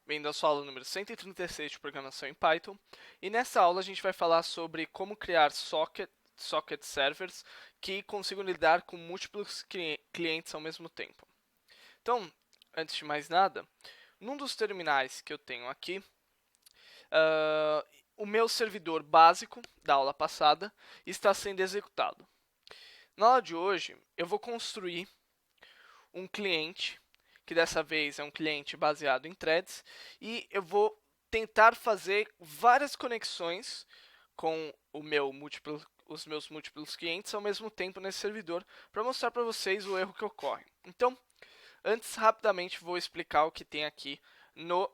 Bem-vindo à sua aula número 136 de programação em Python. E nessa aula a gente vai falar sobre como criar socket servers que consigam lidar com múltiplos clientes ao mesmo tempo. Então, antes de mais nada, num dos terminais que eu tenho aqui, o meu servidor básico da aula passada está sendo executado. Na aula de hoje, eu vou construir um cliente, que dessa vez é um cliente baseado em threads, e eu vou tentar fazer várias conexões com os meus múltiplos clientes ao mesmo tempo nesse servidor, para mostrar para vocês o erro que ocorre. Então, antes, rapidamente, vou explicar o que tem aqui no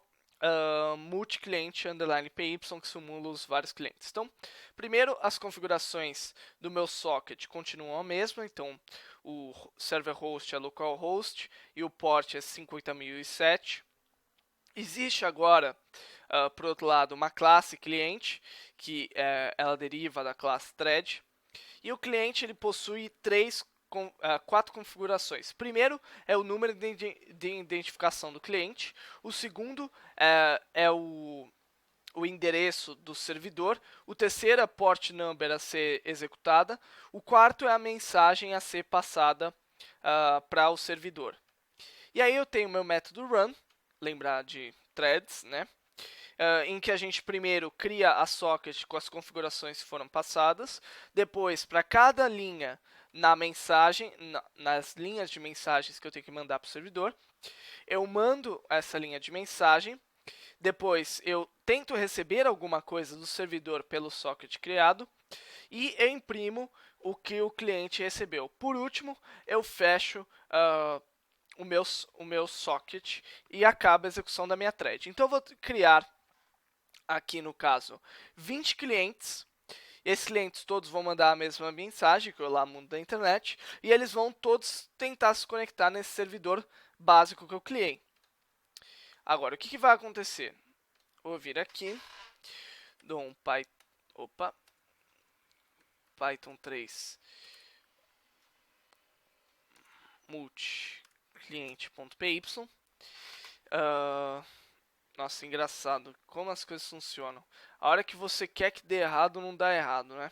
multi-cliente _py, que simula os vários clientes. Então, primeiro, as configurações do meu socket continuam a mesma. Então, o server host é localhost e o port é 58007. Existe agora, por outro lado, uma classe cliente, que ela deriva da classe thread. E o cliente ele possui quatro configurações. Primeiro é o número de identificação do cliente. O segundo é o endereço do servidor. O terceiro é a port number a ser executada. O quarto é a mensagem a ser passada para o servidor. E aí eu tenho meu método run, lembrar de threads, né? Em que a gente primeiro cria a socket com as configurações que foram passadas. Depois, para cada linha na mensagem, nas linhas de mensagens que eu tenho que mandar para o servidor, eu mando essa linha de mensagem. Depois, eu tento receber alguma coisa do servidor pelo socket criado. E eu imprimo o que o cliente recebeu. Por último, eu fecho o meu socket e acaba a execução da minha thread. Então, eu vou criar aqui no caso 20 clientes. Esses clientes todos vão mandar a mesma mensagem, que eu lá mundo da internet, e eles vão todos tentar se conectar nesse servidor básico que eu criei. Agora, o que vai acontecer? Vou vir aqui, dou um Python 3 multi-cliente.py. Nossa, engraçado como as coisas funcionam. A hora que você quer que dê errado, não dá errado, né?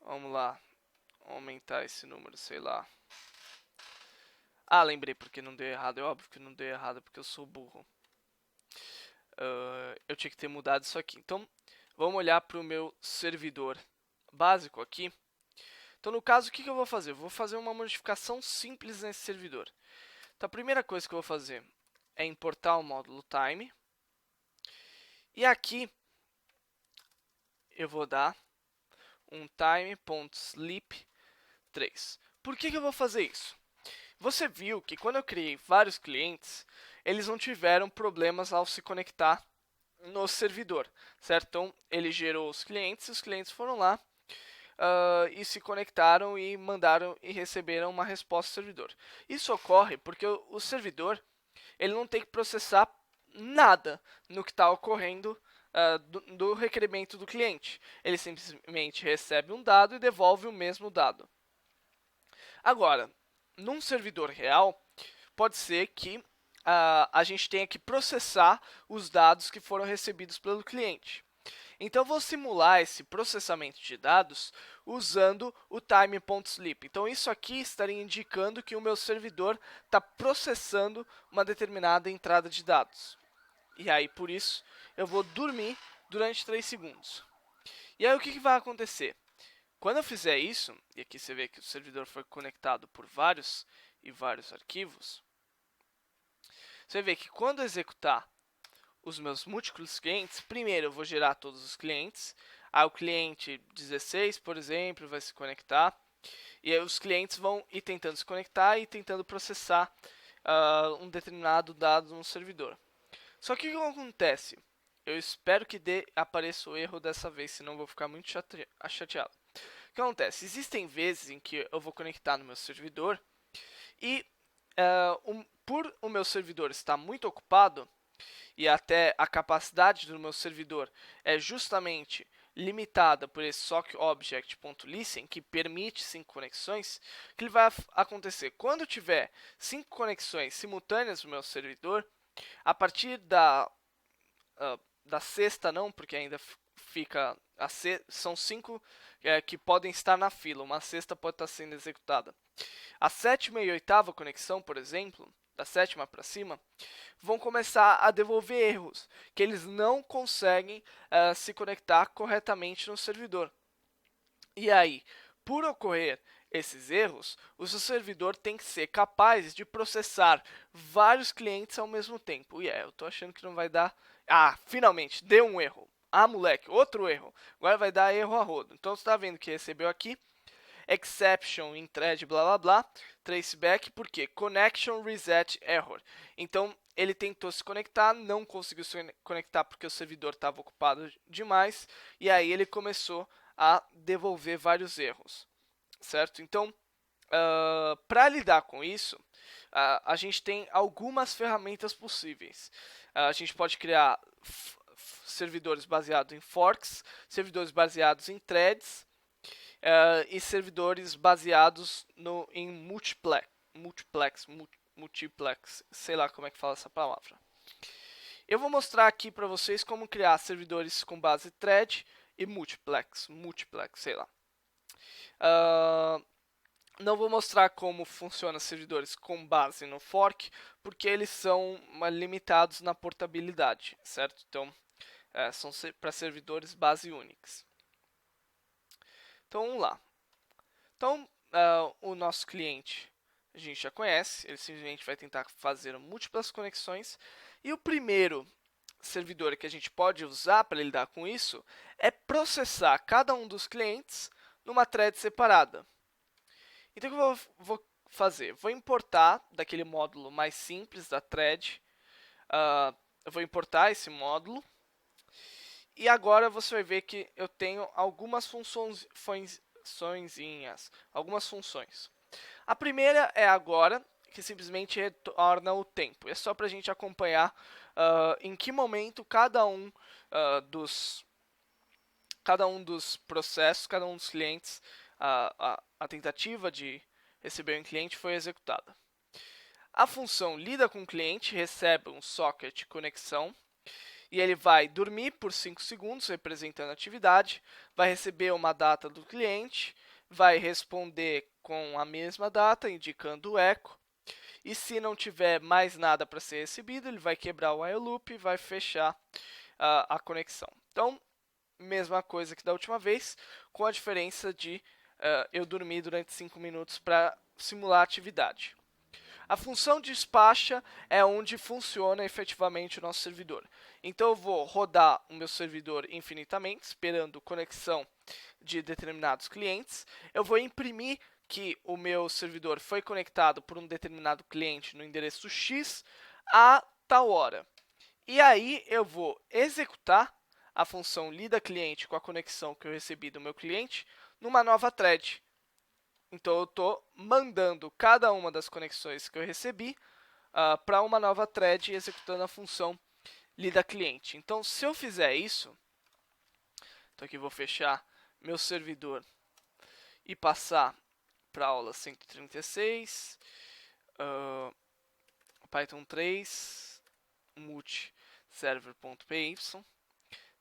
Vamos lá. Aumentar esse número, sei lá. Ah, lembrei porque não deu errado. É óbvio que não deu errado porque eu sou burro. Eu tinha que ter mudado isso aqui. Então, vamos olhar para o meu servidor básico aqui. Então, no caso, o que eu vou fazer? Eu vou fazer uma modificação simples nesse servidor. Então, a primeira coisa que eu vou fazer é importar o módulo time. E aqui, eu vou dar um time.sleep3. Por que eu vou fazer isso? Você viu que quando eu criei vários clientes, eles não tiveram problemas ao se conectar no servidor, certo? Então, ele gerou os clientes foram lá e se conectaram e mandaram e receberam uma resposta do servidor. Isso ocorre porque o servidor ele não tem que processar nada no que está ocorrendo do requerimento do cliente. Ele simplesmente recebe um dado e devolve o mesmo dado. Agora, num servidor real, pode ser que a gente tenha que processar os dados que foram recebidos pelo cliente. Então, eu vou simular esse processamento de dados usando o time.sleep. Então, isso aqui estaria indicando que o meu servidor está processando uma determinada entrada de dados. E aí, por isso, eu vou dormir durante 3 segundos. E aí, o que vai acontecer? Quando eu fizer isso, e aqui você vê que o servidor foi conectado por vários e vários arquivos, você vê que quando eu executar os meus múltiplos clientes, primeiro eu vou gerar todos os clientes. Aí o cliente 16, por exemplo, vai se conectar. E aí os clientes vão ir tentando se conectar e tentando processar um determinado dado no servidor. Só que o que acontece? Eu espero que apareça o erro dessa vez, senão eu vou ficar muito chateado. O que acontece? Existem vezes em que eu vou conectar no meu servidor e por o meu servidor estar muito ocupado, e até a capacidade do meu servidor é justamente limitada por esse sockObject.listen, que permite 5 conexões, o que ele vai acontecer? Quando tiver 5 conexões simultâneas no meu servidor, a partir da sexta não, porque ainda fica são 5 que podem estar na fila, uma sexta pode estar sendo executada. A sétima e oitava conexão, por exemplo, da sétima para cima, vão começar a devolver erros, que eles não conseguem se conectar corretamente no servidor. E aí, por ocorrer esses erros, o seu servidor tem que ser capaz de processar vários clientes ao mesmo tempo. E eu tô achando que não vai dar... Ah, finalmente, deu um erro. Ah, moleque, outro erro. Agora vai dar erro a rodo. Então, você está vendo que recebeu aqui exception em thread blá blá blá, traceback, por quê? Connection reset error. Então, ele tentou se conectar, não conseguiu se conectar porque o servidor estava ocupado demais, e aí ele começou a devolver vários erros, certo? Então, para lidar com isso, a gente tem algumas ferramentas possíveis. A gente pode criar servidores baseados em forks, servidores baseados em threads, e servidores baseados em multiplex, sei lá como é que fala essa palavra. Eu vou mostrar aqui para vocês como criar servidores com base thread e multiplex, sei lá. Não vou mostrar como funciona servidores com base no fork, porque eles são limitados na portabilidade, certo? Então, são para servidores base Unix. Então, vamos lá. Então, o nosso cliente a gente já conhece, ele simplesmente vai tentar fazer múltiplas conexões. E o primeiro servidor que a gente pode usar para lidar com isso é processar cada um dos clientes numa thread separada. Então, o que eu vou fazer? Vou importar daquele módulo mais simples da thread. Eu vou importar esse módulo. E agora você vai ver que eu tenho algumas funções. A primeira é agora, que simplesmente retorna o tempo. É só para a gente acompanhar em que momento cada um dos processos, cada um dos clientes, a tentativa de receber um cliente foi executada. A função lida com o cliente, recebe um socket conexão, e ele vai dormir por 5 segundos, representando a atividade, vai receber uma data do cliente, vai responder com a mesma data, indicando o eco, e se não tiver mais nada para ser recebido, ele vai quebrar o while loop e vai fechar a conexão. Então, mesma coisa que da última vez, com a diferença de eu dormir durante 5 minutos para simular a atividade. A função despacha é onde funciona efetivamente o nosso servidor. Então, eu vou rodar o meu servidor infinitamente, esperando conexão de determinados clientes. Eu vou imprimir que o meu servidor foi conectado por um determinado cliente no endereço X a tal hora. E aí, eu vou executar a função lida-cliente com a conexão que eu recebi do meu cliente numa nova thread. Então, eu estou mandando cada uma das conexões que eu recebi para uma nova thread executando a função lida-cliente. Então, se eu fizer isso, então aqui vou fechar meu servidor e passar para a aula 136, Python 3, multiserver.py. Então,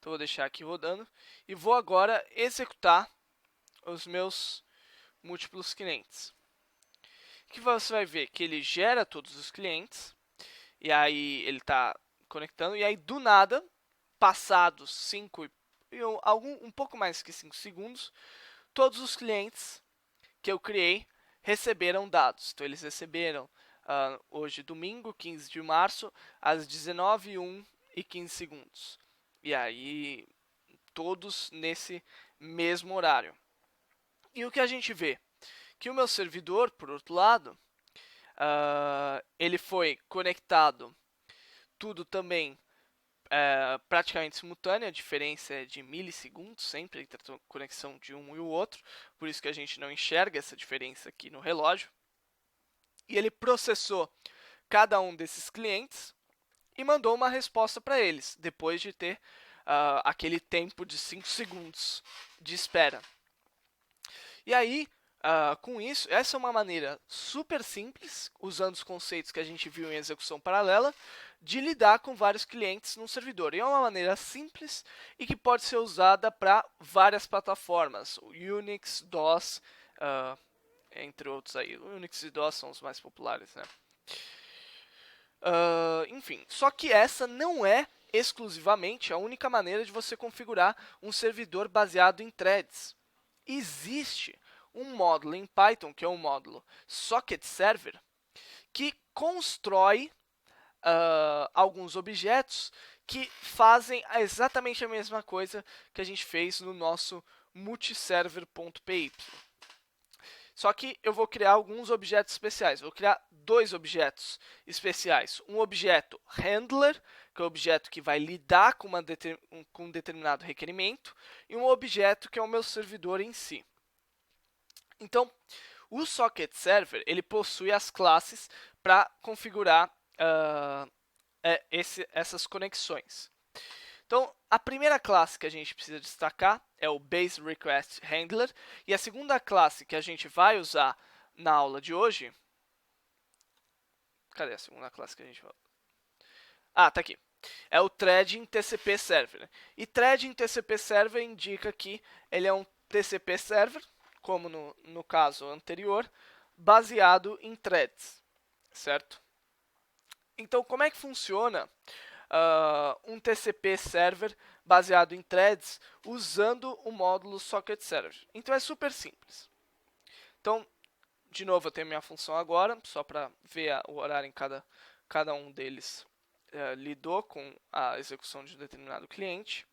vou deixar aqui rodando e vou agora executar os meus múltiplos clientes. O que você vai ver? Que ele gera todos os clientes, e aí ele está conectando, e aí do nada, passados 5 um pouco mais que 5 segundos, todos os clientes que eu criei receberam dados. Então, eles receberam hoje, domingo, 15 de março, às 19h01 e 15 segundos. E aí, todos nesse mesmo horário. E o que a gente vê? Que o meu servidor, por outro lado, ele foi conectado tudo também praticamente simultâneo, a diferença é de milissegundos sempre entre a conexão de um e o outro, por isso que a gente não enxerga essa diferença aqui no relógio. E ele processou cada um desses clientes e mandou uma resposta para eles, depois de ter aquele tempo de 5 segundos de espera. E aí, com isso, essa é uma maneira super simples, usando os conceitos que a gente viu em execução paralela, de lidar com vários clientes num servidor. E é uma maneira simples e que pode ser usada para várias plataformas, Unix, DOS, entre outros aí. O Unix e DOS são os mais populares, né? Enfim, só que essa não é exclusivamente a única maneira de você configurar um servidor baseado em threads. Existe um módulo em Python, que é o módulo Socket Server, que constrói alguns objetos que fazem exatamente a mesma coisa que a gente fez no nosso multiserver.py. Só que eu vou criar alguns objetos especiais. Vou criar dois objetos especiais. Um objeto handler, que é o objeto que vai lidar com um determinado requerimento, e um objeto que é o meu servidor em si. Então, o Socket Server ele possui as classes para configurar essas conexões. Então, a primeira classe que a gente precisa destacar é o Base Request Handler. E a segunda classe que a gente vai usar na aula de hoje... Cadê a segunda classe que a gente vai... tá aqui. É o Thread em TCP Server. E Thread em TCP Server indica que ele é um TCP Server, como no caso anterior, baseado em threads, certo? Então, como é que funciona um TCP Server baseado em threads usando o módulo Socket Server? Então, é super simples. Então, de novo, eu tenho minha função agora, só para ver o horário em cada um deles lidou com a execução de um determinado cliente.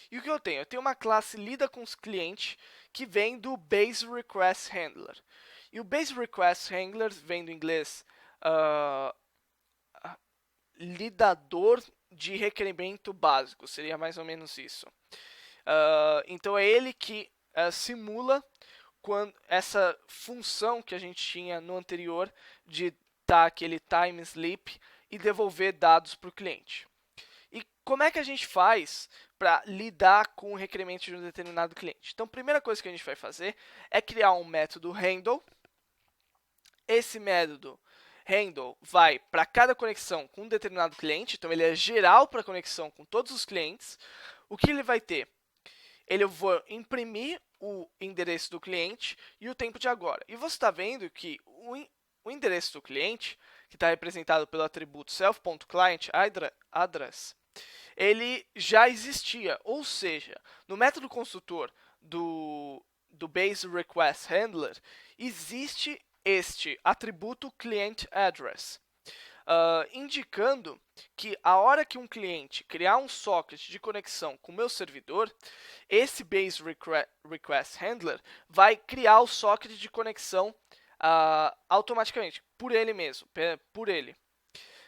E o que eu tenho? Eu tenho uma classe lida com os clientes que vem do Base Request Handler. E o Base Request Handler vem do inglês lidador de requerimento básico, seria mais ou menos isso. Então é ele que simula essa função que a gente tinha no anterior de dar aquele time sleep e devolver dados para o cliente. E como é que a gente faz para lidar com o requerimento de um determinado cliente? Então, a primeira coisa que a gente vai fazer é criar um método handle. Esse método handle vai para cada conexão com um determinado cliente, então ele é geral para a conexão com todos os clientes. O que ele vai ter? Ele vai imprimir o endereço do cliente e o tempo de agora. E você está vendo que o endereço do cliente, que está representado pelo atributo self.client_address, ele já existia, ou seja, no método construtor do Base Request Handler, existe este atributo client_address, indicando que a hora que um cliente criar um socket de conexão com o meu servidor, esse Base Request Handler vai criar o socket de conexão automaticamente, por ele mesmo, por ele.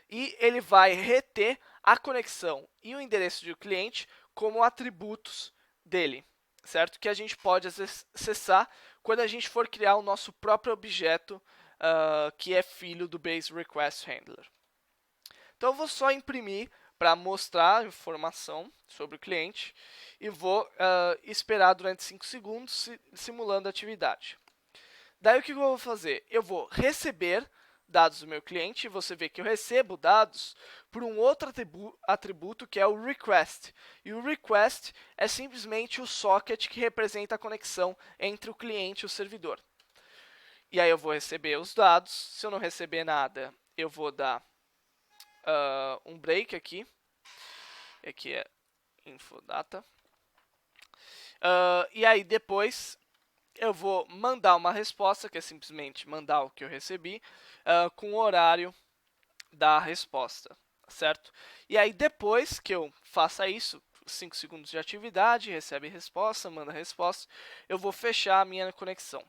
E ele vai reter a conexão e o endereço do cliente como atributos dele, certo? Que a gente pode acessar quando a gente for criar o nosso próprio objeto, que é filho do Base Request Handler. Então, eu vou só imprimir para mostrar a informação sobre o cliente e vou esperar durante 5 segundos simulando a atividade. Daí, o que eu vou fazer? Eu vou receber dados do meu cliente, e você vê que eu recebo dados por um outro atributo que é o request. E o request é simplesmente o socket que representa a conexão entre o cliente e o servidor. E aí eu vou receber os dados. Se eu não receber nada, eu vou dar um break aqui. Aqui é infodata. E aí depois eu vou mandar uma resposta, que é simplesmente mandar o que eu recebi, com o horário da resposta, certo? E aí depois que eu faça isso, 5 segundos de atividade, recebe resposta, manda resposta, eu vou fechar a minha conexão.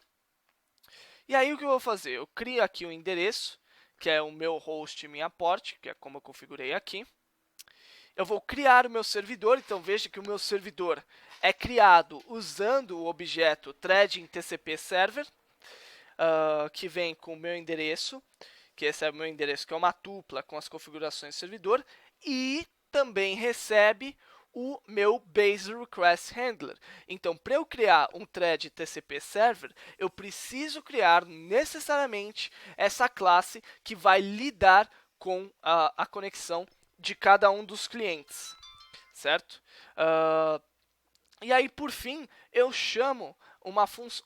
E aí o que eu vou fazer? Eu crio aqui o endereço, que é o meu host e minha port, que é como eu configurei aqui. Eu vou criar o meu servidor, então veja que o meu servidor é criado usando o objeto thread em TCP server, que vem com o meu endereço, que esse é o meu endereço, que é uma tupla com as configurações do servidor, e também recebe o meu Base Request Handler. Então, para eu criar um thread TCP Server, eu preciso criar necessariamente essa classe que vai lidar com a conexão de cada um dos clientes, certo? E aí, por fim, eu chamo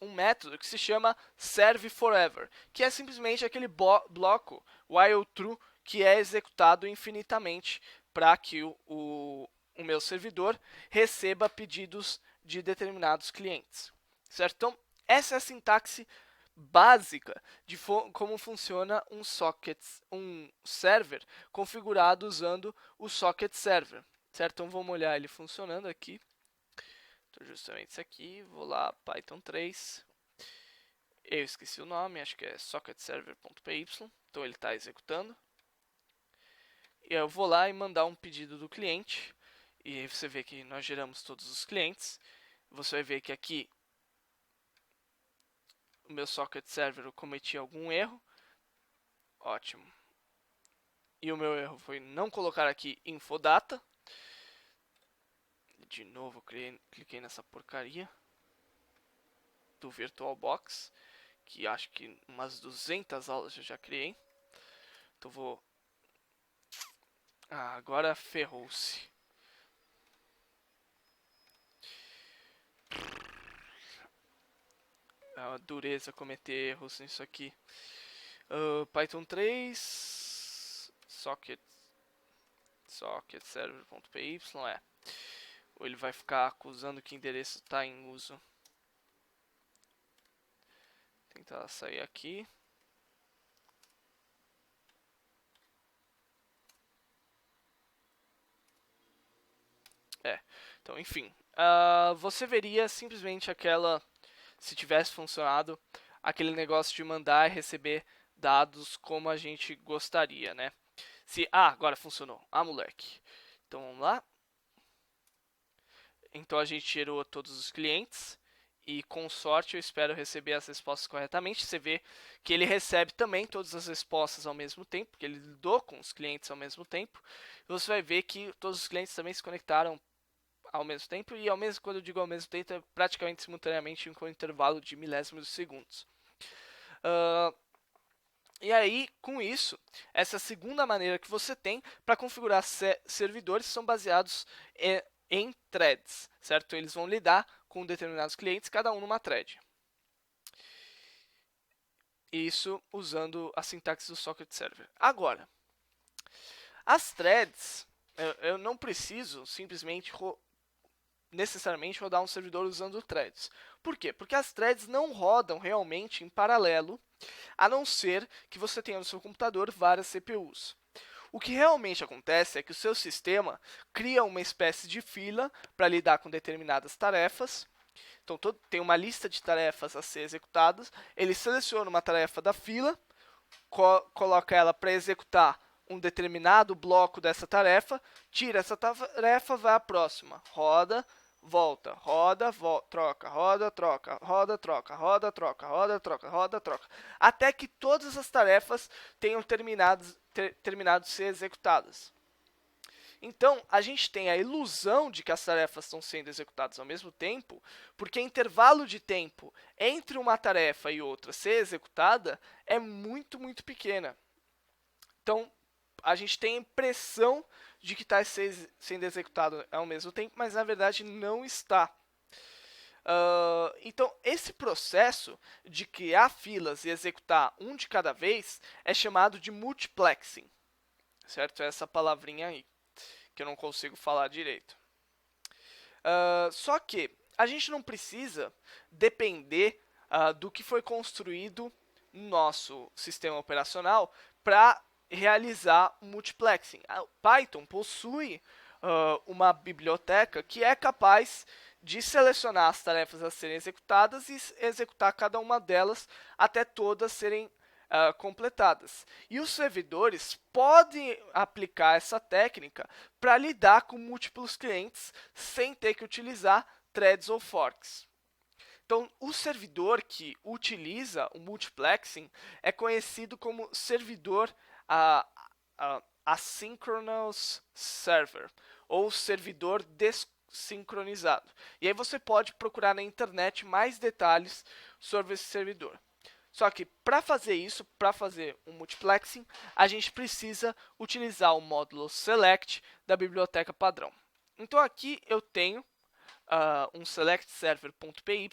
um método que se chama ServeForever, que é simplesmente aquele bloco while true que é executado infinitamente para que o meu servidor receba pedidos de determinados clientes, certo? Então, essa é a sintaxe básica de como funciona um server configurado usando o socket server, certo? Então, vamos olhar ele funcionando aqui. Então, justamente isso aqui, vou lá, Python 3, eu esqueci o nome, acho que é socketserver.py, então ele está executando. E eu vou lá e mandar um pedido do cliente, e aí você vê que nós geramos todos os clientes. Você vai ver que aqui o meu socket server eu cometi algum erro, ótimo. E o meu erro foi não colocar aqui infodata. De novo, cliquei nessa porcaria do VirtualBox, que acho que umas 200 aulas eu já criei. Então vou... agora ferrou-se. É uma dureza cometer erros nisso aqui. Python 3 socket server.py ou ele vai ficar acusando que o endereço está em uso. Tentar sair aqui. Então, enfim, você veria simplesmente se tivesse funcionado, aquele negócio de mandar e receber dados como a gente gostaria, né? Agora funcionou. Moleque. Então, vamos lá. Então, a gente gerou todos os clientes e, com sorte, eu espero receber as respostas corretamente. Você vê que ele recebe também todas as respostas ao mesmo tempo, porque ele lidou com os clientes ao mesmo tempo. E você vai ver que todos os clientes também se conectaram ao mesmo tempo, e quando eu digo ao mesmo tempo, é praticamente simultaneamente com um intervalo de milésimos de segundos. E aí, com isso, essa segunda maneira que você tem para configurar servidores são baseados em threads, certo? Eles vão lidar com determinados clientes, cada um numa thread. Isso usando a sintaxe do socket server. Agora, as threads, eu não preciso simplesmente necessariamente rodar um servidor usando threads. Por quê? Porque as threads não rodam realmente em paralelo, a não ser que você tenha no seu computador várias CPUs. O que realmente acontece é que o seu sistema cria uma espécie de fila para lidar com determinadas tarefas. Então, tem uma lista de tarefas a ser executadas. Ele seleciona uma tarefa da fila, coloca ela para executar um determinado bloco dessa tarefa, tira essa tarefa, vai à próxima, roda, volta, roda, troca, roda, troca, roda, troca, roda, troca, roda, troca, roda, troca, até que todas as tarefas tenham terminado de ser executadas. Então, a gente tem a ilusão de que as tarefas estão sendo executadas ao mesmo tempo, porque o intervalo de tempo entre uma tarefa e outra ser executada é muito, muito pequena. Então, a gente tem a impressão de que está sendo executado ao mesmo tempo, mas na verdade não está. Então, esse processo de criar filas e executar um de cada vez é chamado de multiplexing, certo? É essa palavrinha aí, que eu não consigo falar direito. Só que a gente não precisa depender do que foi construído no nosso sistema operacional para realizar o multiplexing. O Python possui uma biblioteca que é capaz de selecionar as tarefas a serem executadas e executar cada uma delas até todas serem completadas. E os servidores podem aplicar essa técnica para lidar com múltiplos clientes sem ter que utilizar threads ou forks. Então, o servidor que utiliza o multiplexing é conhecido como servidor asynchronous server, ou servidor desincronizado. E aí você pode procurar na internet mais detalhes sobre esse servidor. Só que para fazer isso, para fazer um multiplexing, a gente precisa utilizar o módulo select da biblioteca padrão. Então aqui eu tenho um selectserver.py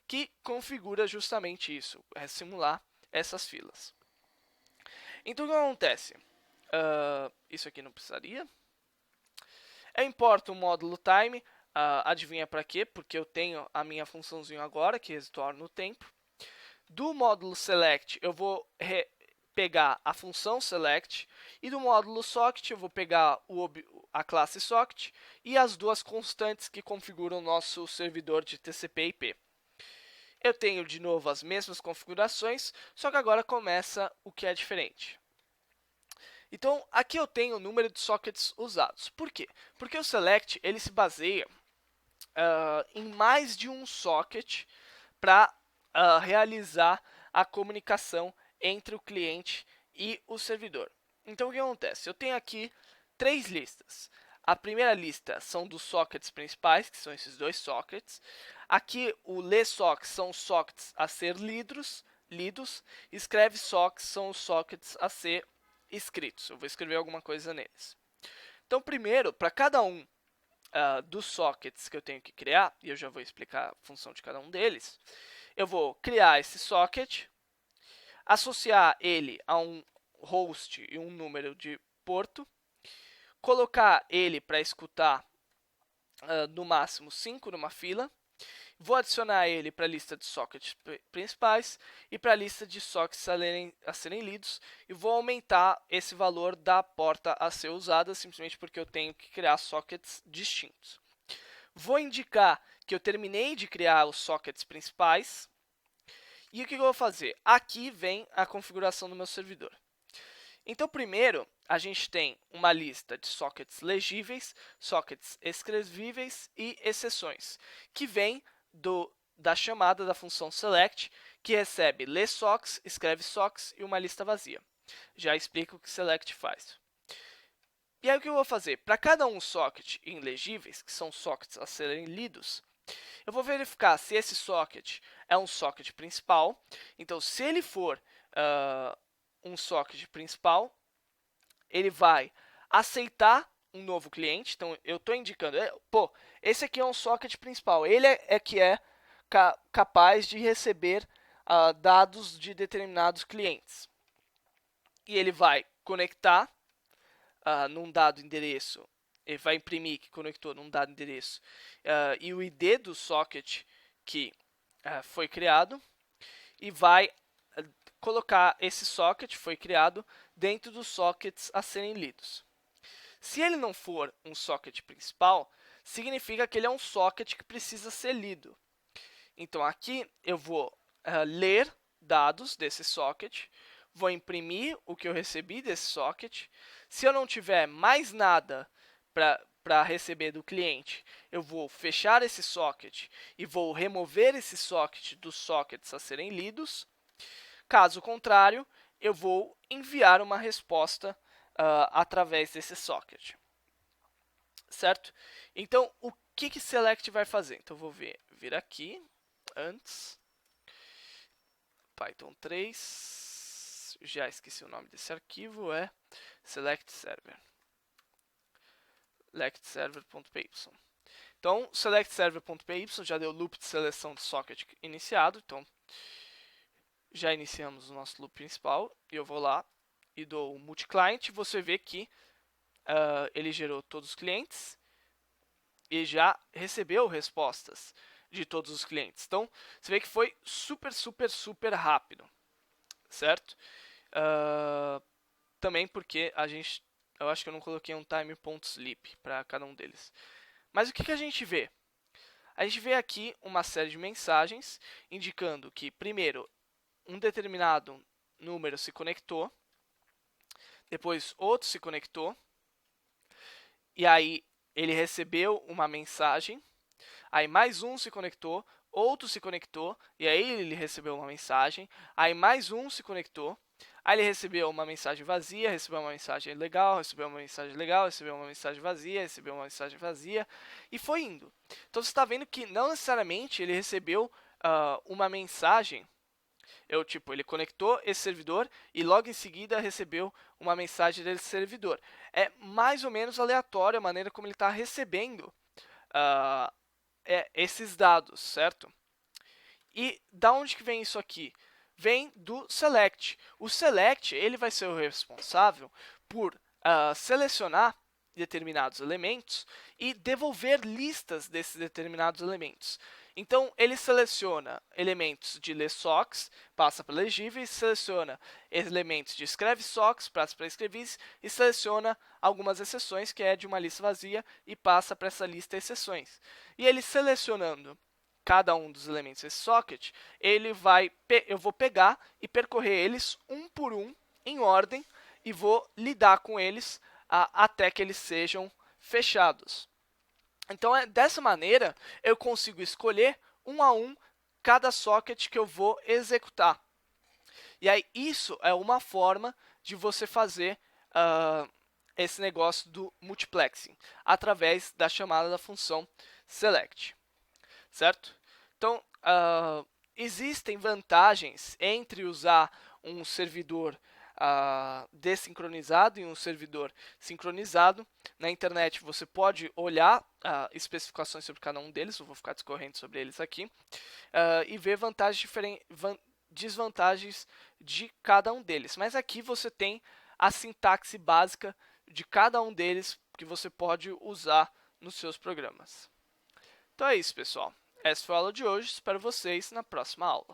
que configura justamente isso, simular essas filas. Então o que acontece? Isso aqui não precisaria. Eu importo o módulo time, adivinha para quê? Porque eu tenho a minha funçãozinha agora, que retorna o tempo. Do módulo select, eu vou pegar a função select, e do módulo socket, eu vou pegar a classe socket e as duas constantes que configuram o nosso servidor de TCP/IP. Eu tenho, de novo, as mesmas configurações, só que agora começa o que é diferente. Então, aqui eu tenho o número de sockets usados. Por quê? Porque o select ele se baseia em mais de um socket para realizar a comunicação entre o cliente e o servidor. Então, o que acontece? Eu tenho aqui 3 listas. A primeira lista são dos sockets principais, que são esses 2 sockets. Aqui, o lesoc são os sockets a ser lidos. Escreve sockets são os sockets a ser escritos. Eu vou escrever alguma coisa neles. Então, primeiro, para cada um dos sockets que eu tenho que criar, e eu já vou explicar a função de cada um deles, eu vou criar esse socket, associar ele a um host e um número de porto, colocar ele para escutar no máximo 5 numa fila, vou adicionar ele para a lista de sockets principais e para a lista de sockets a serem lidos, e vou aumentar esse valor da porta a ser usada, simplesmente porque eu tenho que criar sockets distintos. Vou indicar que eu terminei de criar os sockets principais. E o que eu vou fazer? Aqui vem a configuração do meu servidor. Então, primeiro, a gente tem uma lista de sockets legíveis, sockets escrevíveis e exceções, que vem da chamada da função select, que recebe lesocs, escreve sockets e uma lista vazia. Já explico o que select faz. E aí o que eu vou fazer? Para cada um socket em legíveis, que são sockets a serem lidos, eu vou verificar se esse socket é um socket principal. Então, se ele for um socket principal, ele vai aceitar um novo cliente. Então, eu estou indicando, esse aqui é um socket principal. Ele é que é capaz de receber dados de determinados clientes. E ele vai conectar num dado endereço, ele vai imprimir que conectou num dado endereço e o ID do socket que foi criado, e vai colocar esse socket foi criado dentro dos sockets a serem lidos. Se ele não for um socket principal, significa que ele é um socket que precisa ser lido. Então aqui eu vou ler dados desse socket, vou imprimir o que eu recebi desse socket. Se eu não tiver mais nada para receber do cliente, eu vou fechar esse socket e vou remover esse socket dos sockets a serem lidos. Caso contrário, eu vou enviar uma resposta através desse socket. Certo? Então, o que select vai fazer? Então, eu vou vir aqui, antes, Python 3, já esqueci o nome desse arquivo, é select server. selectserver.py. Então, selectserver.py já deu loop de seleção de socket iniciado. Então, já iniciamos o nosso loop principal. E eu vou lá e dou o multi-client. Você vê que ele gerou todos os clientes e já recebeu respostas de todos os clientes. Então, você vê que foi super rápido, certo? Também porque eu acho que eu não coloquei um time.sleep para cada um deles. Mas o que a gente vê? A gente vê aqui uma série de mensagens indicando que, primeiro, um determinado número se conectou, depois outro se conectou, e aí ele recebeu uma mensagem, aí mais um se conectou, outro se conectou, e aí ele recebeu uma mensagem, aí mais um se conectou, Aí ele recebeu uma mensagem vazia, recebeu uma mensagem legal, recebeu uma mensagem legal, recebeu uma mensagem vazia, recebeu uma mensagem vazia, e foi indo. Então você está vendo que não necessariamente ele recebeu uma mensagem. Ele conectou esse servidor e logo em seguida recebeu uma mensagem desse servidor. É mais ou menos aleatório a maneira como ele está recebendo esses dados, certo? E da onde que vem isso aqui? Vem do select. O select ele vai ser o responsável por selecionar determinados elementos e devolver listas desses determinados elementos. Então, ele seleciona elementos de ler-sox, passa para legíveis, seleciona elementos de escreve-sox, passa para escrevíveis, e seleciona algumas exceções, que é de uma lista vazia, e passa para essa lista exceções. E ele selecionando cada um dos elementos desse socket, eu vou pegar e percorrer eles um por um, em ordem, e vou lidar com eles até que eles sejam fechados. Então, dessa maneira, eu consigo escolher um a um cada socket que eu vou executar. E aí, isso é uma forma de você fazer esse negócio do multiplexing, através da chamada da função select. Certo? Então, existem vantagens entre usar um servidor desincronizado e um servidor sincronizado. Na internet você pode olhar especificações sobre cada um deles, eu vou ficar discorrendo sobre eles aqui, e ver desvantagens de cada um deles. Mas aqui você tem a sintaxe básica de cada um deles que você pode usar nos seus programas. Então é isso, pessoal. Essa foi a aula de hoje. Espero vocês na próxima aula.